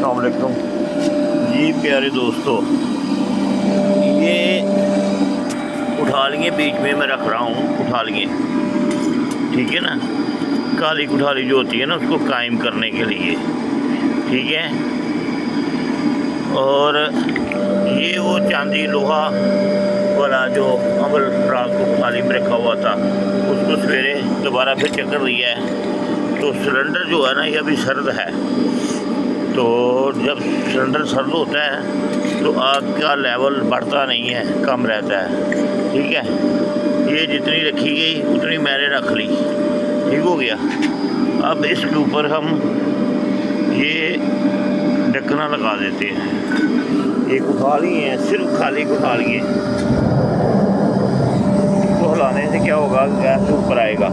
अस्सलाम वालेकुम जी प्यारे दोस्तों, ये कुठालियाँ बीच में मैं रख रहा हूँ। कुठालियाँ ठीक है ना, काली कुठाली जो होती है ना उसको कायम करने के लिए, ठीक है। और ये वो चांदी लोहा वाला जो अमल रात को कुठाली में रखा हुआ था उसको सवेरे दोबारा फिर चक्कर दिया है। तो सिलेंडर जो है ना ये अभी सर्द है, तो जब सिलेंडर सर्द होता है तो आग का लेवल बढ़ता नहीं है, कम रहता है, ठीक है। ये जितनी रखी गई उतनी मैंने रख ली, ठीक हो गया। अब इसके ऊपर हम ये ढक्कना लगा देते हैं। ये कुठाली है, सिर्फ खाली कुठाली है। इसको हिलाने से क्या होगा, गैस ऊपर आएगा,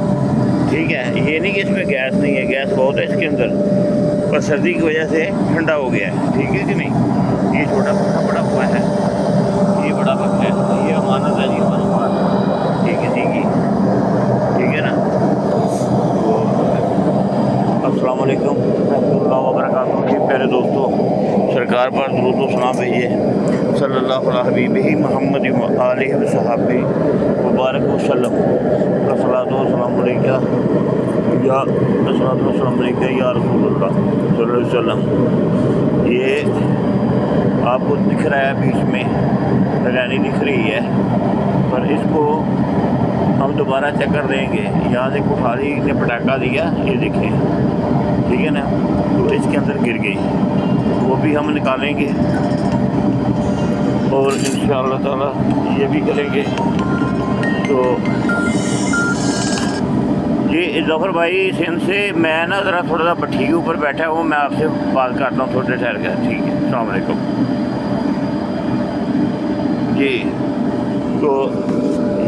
ठीक है। ये नहीं कि इसमें गैस नहीं है, गैस बहुत है इसके अंदर, पर सर्दी की वजह से ठंडा हो गया है, ठीक है कि नहीं। ये छोटा पक्का बड़ा हुआ है, ये बड़ा पक्का है, ये अमानत है जी हमारे पास, ये किसी की, ठीक है ना। तो अस्सलाम वालेकुम रहमतुल्लाहि व बरकातहू जी प्यारे दोस्तों, सरकार पर दुरूद व सलाम भेजिए सल्लल्लाहु अलैहि हबीबिही मुहम्मद व आलिहि व सहाबी मुबारक वसल्लम। अस्सलातु वस्सलामु अलैका या अस्सलातु वस्सलामु अलैका या रसूलुल्लाह सल्लल्लाहु अलैहि वसल्लम। ये आपको दिख रहा है बीच में लगानी दिख रही है, पर इसको हम दोबारा चक्कर देंगे। यहाँ से कुठाली ने पटाखा दिया, ये देखें, ठीक है ना, तो इसके अंदर गिर गई, वो भी हम निकालेंगे और इंशाअल्लाह ताला ये भी करेंगे। तो ये जफ़र भाई सिंध से, मैं ना ज़रा थोड़ा सा भट्ठी के ऊपर बैठा हूँ, मैं आपसे बात करता हूँ थोड़ी देर ठहर कर, ठीक है। अस्सलाम वालेकुम जी। तो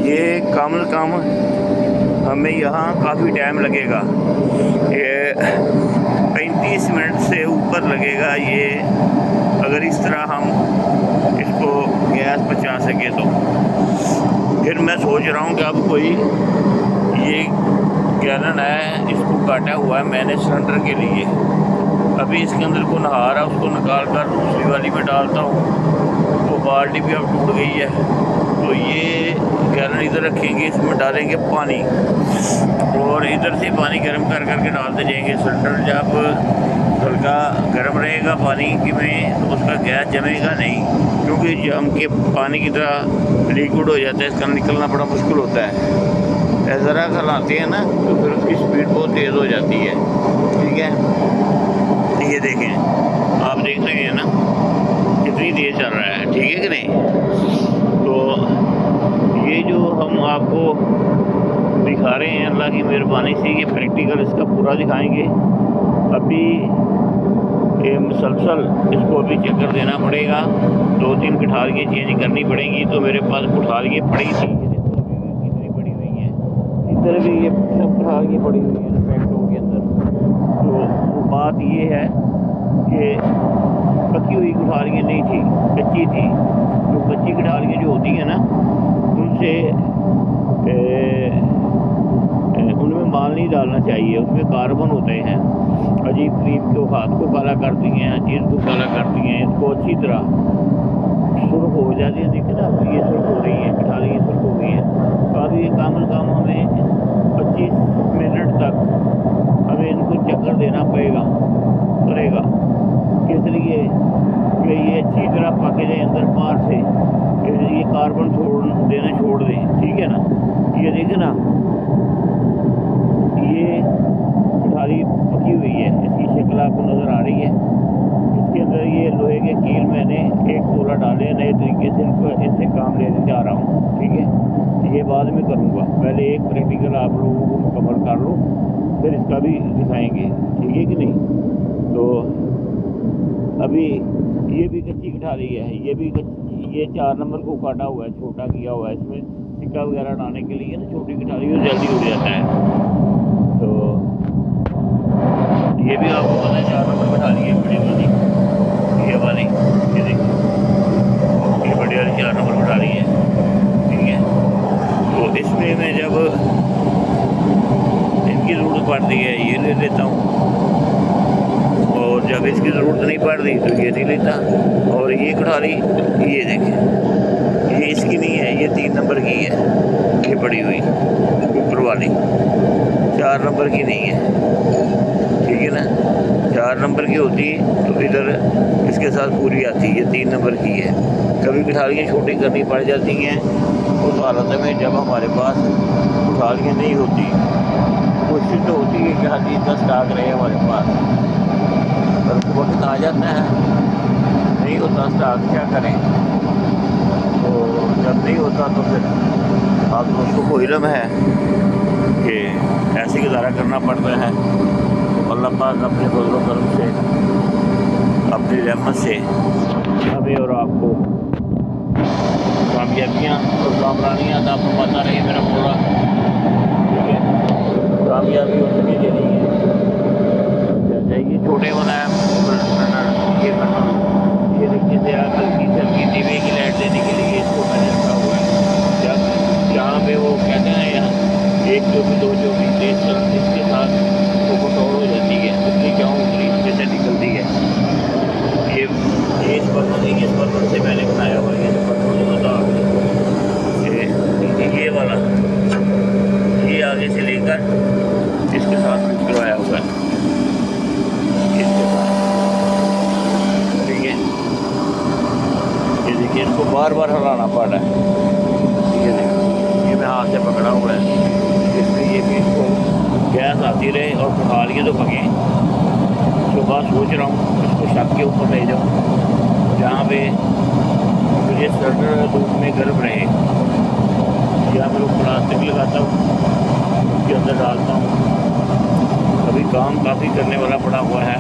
ये कम हमें यहाँ काफ़ी टाइम लगेगा, ये 35 मिनट से ऊपर लगेगा ये, अगर इस तरह हम इसको गैस बचा सके तो। फिर मैं सोच रहा हूँ कि अब कोई ये गैलन है, इसको काटा हुआ है मैंने सिलेंडर के लिए, अभी इसके अंदर को नहार है, उसको निकाल कर दूसरी वाली में डालता हूँ। वो बाल्टी भी अब टूट गई है, तो ये गैलन इधर रखेंगे, इसमें डालेंगे पानी और इधर से पानी गर्म कर करके डालते जाएंगे। सिलेंडर जब हल्का गर्म रहेगा पानी में तो उसका गैस जमेगा नहीं, क्योंकि जम के पानी की तरह लिक्विड हो जाता है, इसका निकलना बड़ा मुश्किल होता है। ज़रा खिलाते हैं ना तो फिर उसकी स्पीड बहुत तेज़ हो जाती है, ठीक है। ये देखें, आप देख रहे हैं ना कितनी तेज़ चल रहा है, ठीक है कि नहीं। तो ये जो हम आपको दिखा रहे हैं अल्लाह की मेहरबानी से, ये प्रैक्टिकल इसका पूरा दिखाएंगे। अभी ये मुसलसल इसको अभी चक्कर देना पड़ेगा, 2-3 कुठालियाँ चेंज करनी पड़ेंगी। तो मेरे पास कुठालियाँ पड़ी थी, कितनी पड़ी हुई हैं, इधर भी ये सब कुठालियाँ पड़ी हुई हैं पैकेटों के अंदर। तो बात ये है कि पकी हुई कुठालियाँ नहीं थी, कच्ची थी। तो कच्ची कुठालियाँ जो होती हैं ना, उनसे उनमें माल नहीं डालना चाहिए, उसमें कार्बन होते हैं अजीब करीब, तो हाथ को काला करती हैं, चीज़ को काला करती हैं। इसको अच्छी तरह सुर्ख हो जाती है, देखिए ना ये सुर्ख हो रही है, कुठाली ये सुर्ख हो गई है। तो अब ये काम हमें 25 मिनट तक हमें इनको चक्कर देना पड़ेगा। किस लिए कि ये अच्छी तरह पके जाए अंदर बाहर से, ये कार्बन छोड़ दें, ठीक है ना। ये देखिए ना, ये कुठाली पकी हुई है, इसकी शक्ल आपको नज़र आ रही है। इसके अंदर ये लोहे के कील मैंने एक तोला डाले, नए तरीके से इनसे काम लेने जा रहा हूँ, ठीक है। ये बाद में करूँगा, पहले एक प्रैक्टिकल आप लोगों को मुकम्मल कर लो, फिर इसका भी दिखाएंगे, ठीक है कि नहीं। तो अभी ये भी कच्ची कुठाली है, ये भी ये 4 नंबर को काटा हुआ है, छोटा किया हुआ है, इसमें सिक्का वगैरह डालने के लिए ना, छोटी कुठाली में जल्दी उड़ जाता है। तो ये भी आपको पता है 4 नंबर कुठाली है, बड़ी वाली, ये वाली, ये देखिए, ये बड़ी वाली 4 नंबर कुठाली है, ठीक है। तो इसमें मैं जब इनकी ज़रूरत पड़ती है ये ले लेता हूँ, और जब इसकी ज़रूरत नहीं पड़ती दी तो ये नहीं लेता। और ये कठाली ये देखें, ये इसकी नहीं है, ये 3 नंबर की है, ये पड़ी हुई ऊपर वाली 4 नंबर की नहीं है, ठीक है ना। 4 नंबर की होती तो इधर इसके साथ पूरी आती, ये 3 नंबर की है। कभी कठालियाँ छोटी करनी पड़ जाती हैं उस हालत में जब हमारे पास कठालियाँ नहीं होती। कोशिश तो होती है कि हर चीज़ का स्टॉक रहे हमारे पास, पर वक्त आ जाता है नहीं होता स्टॉक, क्या करें। तो जब नहीं होता तो फिर आप दोस्तों को इल्म है कि ऐसे गुजारा करना पड़ता है। अल्लाह पाक अपने फज़ल व करम से, अपनी रहमत से हमें और आपको कामयाबियाँ और कामरानियाँ अता फरमाता रहे मेरा मौला, ठीक है। कामयाबी उसके जरिए ये छोटे वाला है ये देखिए से हल्की हल्की दीवे की लाइट देने के लिए इसको मैंने रखा हुआ है। जब जहाँ पे वो कहते हैं यहाँ 1 चौकी 2 चौकी तेज चल इसके साथ वो कंट्रोल हो जाती है, उतनी जाऊँ उतनी इसमें से निकलती है। ये इस बर्तन से मैंने बनाया हुआ है, ये जो बर्तन बता ये वाला ये आगे से लेकर इसके साथ मिक्स करवाया हुआ है, इसके साथ, ठीक है। ये देखिए इसको बार बार हिलाना पड़ रहा है, ये देखिए ये मैं हाथ से पकड़ा हुआ है, इसलिए कि इसको गैस आती रहे और कठालियाँ तो पकें। तो बात सोच रहा हूँ इसको छत के ऊपर ले जाऊँ जहाँ पे मुझे सर्द धूप में गर्म रहे, या फिर प्लास्टिक लगाता हूँ उसके अंदर डालता हूँ। अभी काम काफ़ी करने वाला पड़ा हुआ है,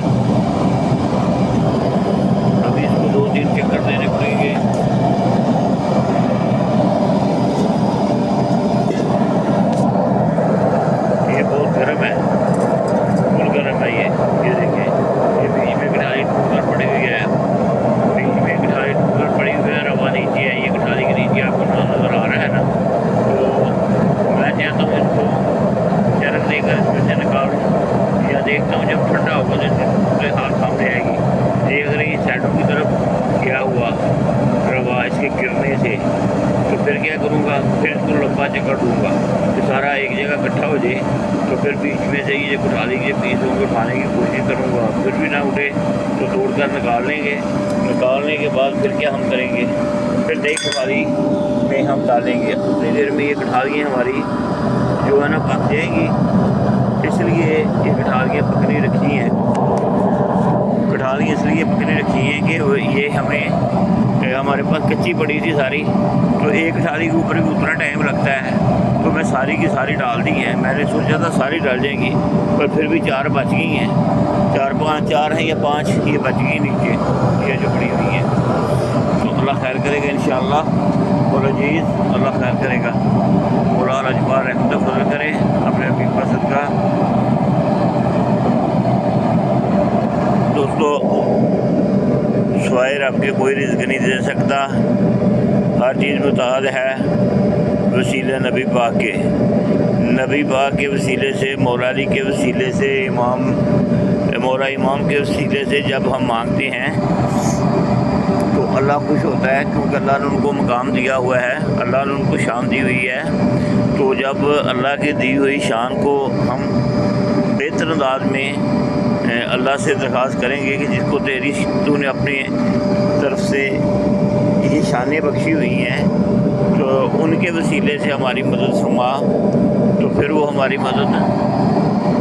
अभी इसको 2-3 चक्कर देने पड़ेंगे। ये बहुत गर्म है, फुल गर्म है ये देखिए। ये बीच में कठाली टूटकर पड़ी हुई है, बीच में कठाली टूटकर पड़ी हुई है, रवा नीचे है, ये कठाली के नीचे आपको नज़र आ रहा है ना। तो मैं चाहता हूँ इसको चरक देकर इसमें से निकालूँ, या देखता हूँ जब ठंडा होगा तो इसके हाथ सामने आएगी। देख रही साइडों की तरफ क्या हुआ रवा इसके गिरने से, तो फिर क्या करूँगा, फिर इसको लंबा चक्कर दूँगा कि सारा एक जगह इकट्ठा हो जाए। तो फिर बीच में से ये कठाली के पीस होंगे उठाने की कोशिश करूँगा, फिर भी ना उठे तो तोड़कर निकाल लेंगे। निकालने के बाद फिर क्या हम करेंगे, फिर नई कठाली में हम डालेंगे। उतनी देर में ये कठालियाँ हमारी जो है ना पक जाएंगी, इसलिए ये कठालियाँ पकनी रखी हैं। कठालियाँ इसलिए पकनी रखी हैं कि ये हमें हमारे पास कच्ची पड़ी थी सारी, तो एक कठाली के ऊपर भी उतना टाइम लगता है, तो मैं सारी की सारी डाल दी हैं। मैंने सोचा था सारी डाल जाएंगी, पर फिर भी 4 बच गई हैं, 4 हैं या 5 ये बच गई नीचे, ये जो पड़ी हुई हैं। तो अल्लाह खैर करेगा इंशाअल्लाह, और अजीज़ अल्लाह खैर करेगा। मौला अजबार रहमत फजल करे अपने हबीब का सदका। दोस्तों शायर आपके कोई रिज़्क़ नहीं दे सकता, हर चीज़ मुताद है वसीले नबी पाक के। नबी पाक के वसीले से, मौला अली के वसीले से, मौला इमाम के वसीले से जब हम मांगते हैं तो अल्लाह खुश होता है, क्योंकि अल्लाह ने उनको मकाम दिया हुआ है, अल्लाह ने उनको शान दी हुई है। तो जब अल्लाह की दी हुई शान को हम बेहतर अंदाज में अल्लाह से दरख्वास्त करेंगे कि जिसको तेरी तूने अपनी तरफ से ये शानें बख्शी हुई हैं, तो उनके वसीले से हमारी मदद फरमा, तो फिर वो हमारी मदद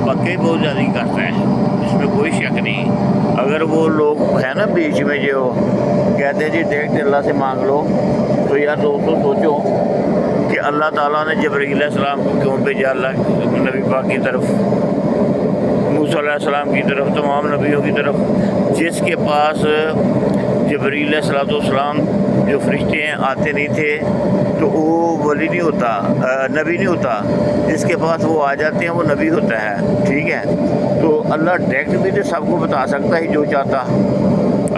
वाकई बहुत ज़्यादा करता है, इसमें कोई शक नहीं। अगर वो लोग है ना बीच में जो कहते हैं जी डायरेक्ट अल्लाह से मांग लो, तो यार दोस्तों सोचो कि अल्लाह ताला ने जबरील अलैहिस्सलाम को क्यों भेजा अल्लाह नबी पाक की तरफ, मूसा अलैहिस्सलाम की तरफ, तमाम नबियों की तरफ। जिसके पास जबरील अलैहिस्सलाम जो फरिश्ते हैं आते नहीं थे तो वो वली नहीं होता, नबी नहीं होता। जिसके पास वो आ जाते हैं वो नबी होता है, ठीक है। तो अल्लाह डायरेक्ट भी तो सबको बता सकता है जो चाहता,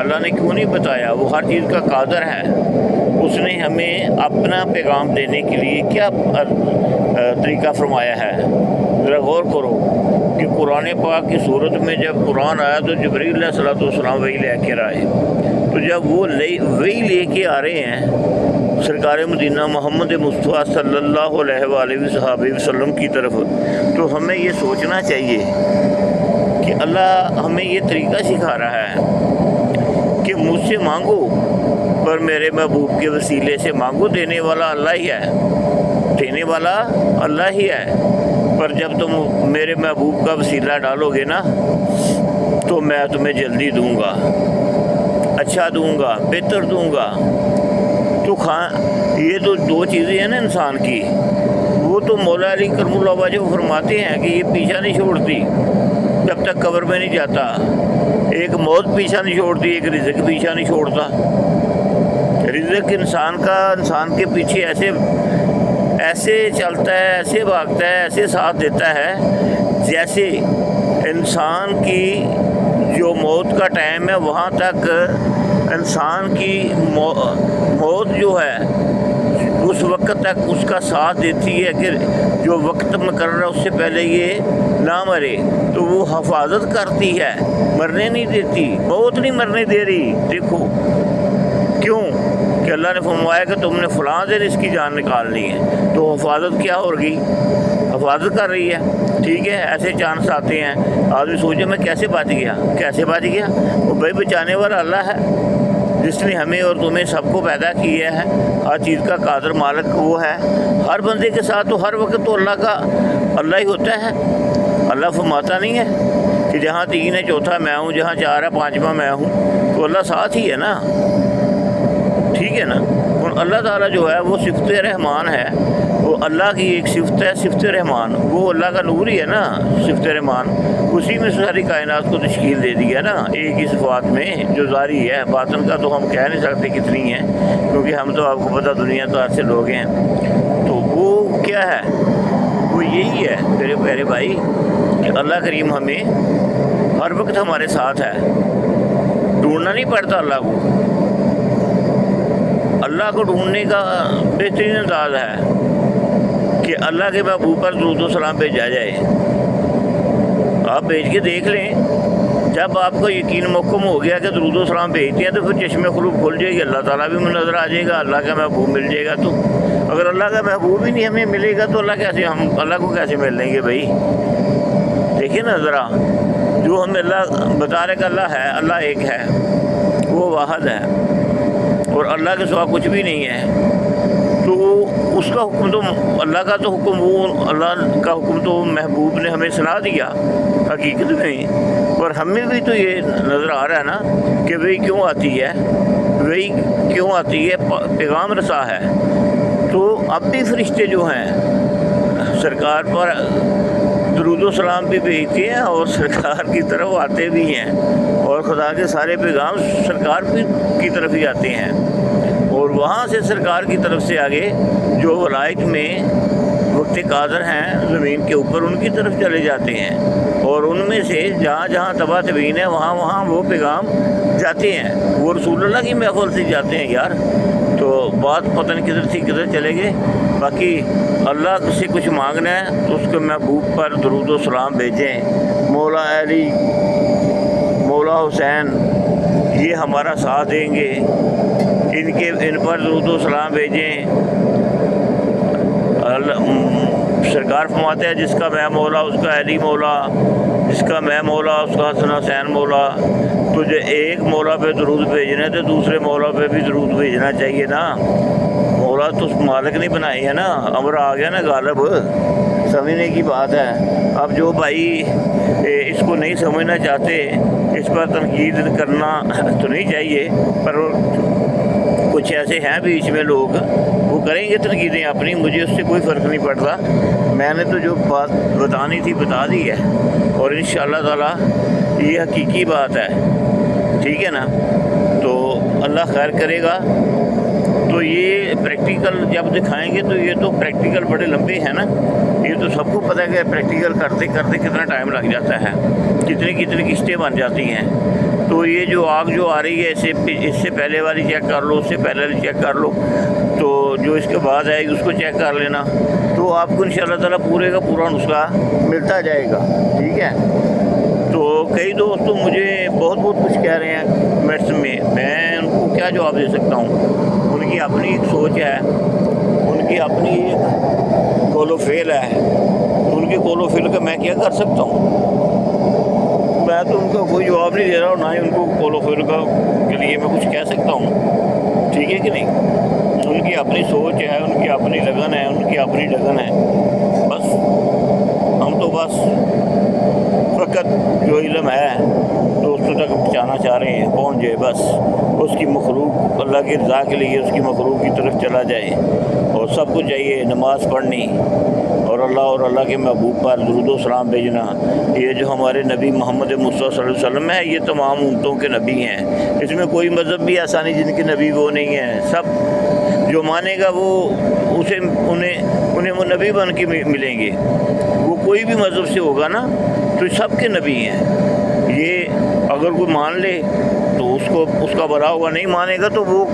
अल्लाह ने क्यों नहीं बताया, वो हर चीज़ का कादर है। उसने हमें अपना पैगाम देने के लिए क्या तरीका फरमाया है, ज़रा गौर करो। کہ قرآن پاک کی صورت میں جب قرآن آیا تو جبریل علیہ الصلوۃ والسلام وہی لے کر آئے، تو جب وہ وہی لے کے آ رہے ہیں سرکار مدینہ محمد مصطفیٰ صلی اللہ علیہ وآلہ وسلم کی طرف، تو ہمیں یہ سوچنا چاہیے کہ اللہ ہمیں یہ طریقہ سکھا رہا ہے کہ مجھ سے مانگو پر میرے محبوب کے وسیلے سے مانگو، دینے والا اللہ ہی ہے، دینے والا اللہ ہی ہے، پر جب تم میرے محبوب کا وسیلہ ڈالو گے نا تو میں تمہیں جلدی دوں گا، اچھا دوں گا، بہتر دوں گا۔ تو یہ تو دو چیزیں ہیں نا انسان کی، وہ تو مولا علی کرم اللہ وجہ فرماتے ہیں کہ یہ پیچھا نہیں چھوڑتی جب تک قبر میں نہیں جاتا، ایک موت پیچھا نہیں چھوڑتی، ایک رزق پیچھا نہیں چھوڑتا۔ رزق انسان کے پیچھے ایسے چلتا ہے، ایسے بھاگتا ہے، ایسے ساتھ دیتا ہے جیسے انسان کی جو موت کا ٹائم ہے وہاں تک انسان کی موت جو ہے اس وقت تک اس کا ساتھ دیتی ہے کہ جو وقت مقرر ہے اس سے پہلے یہ نہ مرے، تو وہ حفاظت کرتی ہے، مرنے نہیں دیتی، بہت نہیں مرنے دے رہی۔ دیکھو کیوں کہ اللہ نے فرمایا کہ تم نے فلاں دن اس کی جان نکالنی ہے، تو حفاظت کیا ہوگی؟ حفاظت کر رہی ہے، ٹھیک ہے۔ ایسے چانس آتے ہیں، آدمی سوچے میں کیسے بچ گیا، وہ بھائی بچانے والا اللہ ہے جس نے ہمیں اور تمہیں سب کو پیدا کیا ہے، ہر چیز کا قادر مالک وہ ہے۔ ہر بندے کے ساتھ تو ہر وقت تو اللہ ہی ہوتا ہے۔ اللہ فرماتا نہیں ہے کہ جہاں 3 ہے چوتھا میں ہوں، جہاں 4 ہے 5واں میں ہوں، تو اللہ ساتھ ہی ہے نا، ٹھیک ہے نا۔ اور اللہ تعالیٰ جو ہے وہ صفت رحمان ہے، وہ اللہ کی ایک صفت ہے، صفت رحمان، وہ اللہ کا نور ہی ہے نا صفت رحمان، اسی میں ساری کائنات کو تشکیل دے دی ہے نا، ایک ہی صفات میں جو ظاہری ہے، باطن کا تو ہم کہہ نہیں سکتے کتنی ہیں، کیونکہ ہم تو آپ کو پتہ دنیا دار سے لوگ ہیں۔ تو وہ کیا ہے؟ وہ یہی ہے میرے پیارے بھائی کہ اللہ کریم ہمیں ہر وقت ہمارے ساتھ ہے، ڈھونڈنا نہیں پڑتا اللہ کو۔ اللہ کو ڈھونڈنے کا بہترین انداز ہے کہ اللہ کے محبوب پر درود و سلام بھیجا جائے۔ آپ بھیج کے دیکھ لیں، جب آپ کو یقین محکم ہو گیا کہ درود و سلام بھیجتے ہیں تو پھر چشم قلوب کھل جائے گی، اللہ تعالیٰ بھی نظر آ جائے گا، اللہ کا محبوب مل جائے گا۔ تو اگر اللہ کا محبوب ہی نہیں ہمیں ملے گا تو ہم اللہ کو کیسے مل لیں گے بھائی؟ دیکھیں نا ذرا، جو ہمیں اللہ بتا رہے کہ اللہ ہے، اللہ ایک ہے، وہ واحد ہے اور اللہ کے سوا کچھ بھی نہیں ہے، تو اس کا حکم تو اللہ کا تو حکم، وہ اللہ کا حکم تو محبوب نے ہمیں سنا دیا حقیقت میں، اور ہمیں بھی تو یہ نظر آ رہا ہے نا کہ وہی کیوں آتی ہے، پیغام رسا ہے۔ تو اب بھی فرشتے جو ہیں سرکار پر درود و سلام بھی بھیجتے ہیں اور سرکار کی طرف آتے بھی ہیں، اور خدا کے سارے پیغام سرکار کی طرف ہی آتے ہیں، اور وہاں سے سرکار کی طرف سے آگے جو ولایت میں وقت قادر ہیں زمین کے اوپر ان کی طرف چلے جاتے ہیں، اور ان میں سے جہاں جہاں تباہ تبین ہے وہاں وہاں وہ پیغام جاتے ہیں، وہ رسول اللہ کی محفل سے جاتے ہیں یار۔ تو بات پتہ نہیں کدھر تھی کدھر چلے گئے۔ باقی اللہ سے کچھ مانگنا ہے تو اس کے محبوب پر درود و سلام بھیجیں، مولا علی، مولا حسین یہ ہمارا ساتھ دیں گے، ان پر درود و سلام بھیجیں۔ سرکار فرماتے ہیں جس کا میں مولا اس کا علی مولا، جس کا میں مولا اس کا حسن حسین مولا۔ تجھے ایک مولا پہ درود بھیجنا ہے تو دوسرے مولا پہ بھی درود بھیجنا چاہیے نا۔ مولا تو مالک نہیں بنائی ہے نا، امر آ گیا نا غالب، سمجھنے کی بات ہے۔ اب جو بھائی اس کو نہیں سمجھنا چاہتے، اس پر تنقید کرنا تو نہیں چاہیے، پر کچھ ایسے ہیں بیچ میں لوگ، وہ کریں گے تنقیدیں اپنی، مجھے اس سے کوئی فرق نہیں پڑتا۔ میں نے تو جو بات بتانی تھی بتا دی ہے، اور انشاءاللہ تعالیٰ یہ حقیقی بات ہے، ٹھیک ہے نا۔ تو اللہ خیر کرے گا۔ تو یہ پریکٹیکل جب دکھائیں گے تو یہ تو پریکٹیکل بڑے لمبے ہیں نا، یہ تو سب کو پتہ ہے کہ پریکٹیکل کرتے کرتے کتنا ٹائم لگ جاتا ہے، کتنی قسطیں بن جاتی ہیں۔ تو تو یہ جو آگ جو آ رہی ہے اس سے پہلے والی چیک کر لو، اس سے پہلے والی چیک کر لو، تو جو اس کے بعد آئے گی اس کو چیک کر لینا، تو آپ کو انشاءاللہ تعالیٰ پورے کا پورا نسخہ ملتا جائے گا، ٹھیک ہے۔ تو کئی دوست تو مجھے بہت کچھ کہہ رہے ہیں کمنٹس میں ان کو کیا جواب دے سکتا ہوں؟ ان کی اپنی ایک سوچ ہے، ان کی اپنی ایک قول و فعل ہے، ان کے قول و فعل کا میں کیا کر سکتا ہوں؟ میں تو ان کا کوئی جواب نہیں دے رہا اور نہ ہی ان کو قول و فعل کے لیے میں کچھ کہہ سکتا ہوں، ٹھیک ہے کہ نہیں؟ ان کی اپنی سوچ ہے، ان کی اپنی لگن ہے، ان کی اپنی ڈگن ہے، بس ہم تو بس فقط جو علم ہے دوستوں تک پہنچانا چاہ رہے ہیں، پہنچ جائے بس، اس کی مخلوق اللہ کی رضا کے لیے اس کی مخلوق کی طرف چلا جائے، اور سب کو چاہیے نماز پڑھنی اور اللہ کے محبوب پر درود و سلام بھیجنا۔ یہ جو ہمارے نبی محمد مصطفیٰ صلی اللہ علیہ وسلم ہے، یہ تمام امتوں کے نبی ہیں، اس میں کوئی مذہب بھی ایسا نہیں جن کے نبی وہ نہیں ہیں، سب جو مانے گا وہ انہیں وہ نبی بن کے ملیں گے، وہ کوئی بھی مذہب سے ہوگا نا تو سب کے نبی ہیں۔ یہ اگر کوئی مان لے تو اس کا بھلا ہوگا، نہیں مانے گا تو وہ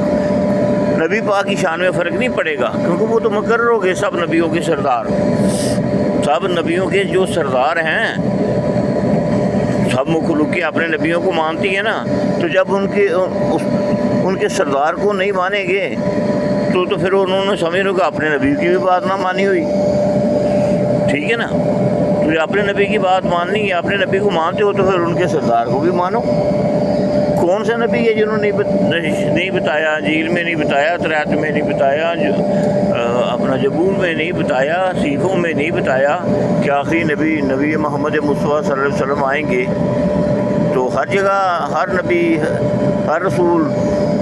نبی پاک کی شان میں فرق نہیں پڑے گا، کیونکہ وہ تو مقرر ہو گئے سب نبیوں کے سردار، سب نبیوں کے جو سردار ہیں، سب مخلوق اپنے نبیوں کو مانتی ہے نا، تو جب ان کے سردار کو نہیں مانیں گے تو پھر انہوں نے سمجھ لو کہ اپنے نبی کی بھی بات نہ مانی ہوئی، ٹھیک ہے نا۔ تو اپنے نبی کی بات ماننی ہے، اپنے نبی کو مانتے ہو تو پھر ان کے سردار کو بھی مانو۔ کون سے نبی ہے جنہوں نے نہیں بتایا، انجیل میں نہیں بتایا، تورات میں نہیں بتایا، اپنا زبور میں نہیں بتایا، سیخوں میں نہیں بتایا کہ آخری نبی محمد مصطفیٰ صلی اللہ علیہ وسلم آئیں گے؟ تو ہر جگہ ہر نبی ہر رسول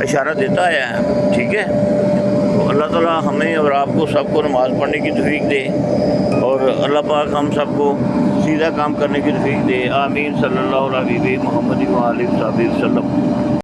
اشارہ دیتا ہے، ٹھیک ہے۔ تو اللہ تعالیٰ ہمیں اور آپ کو سب کو نماز پڑھنے کی توفیق دے، اور اللہ پاک ہم سب کو سیدھا کام کرنے کی توفیق دے، آمین۔ صلی اللہ علیہ محمد و آلہ وصحبہ وسلم۔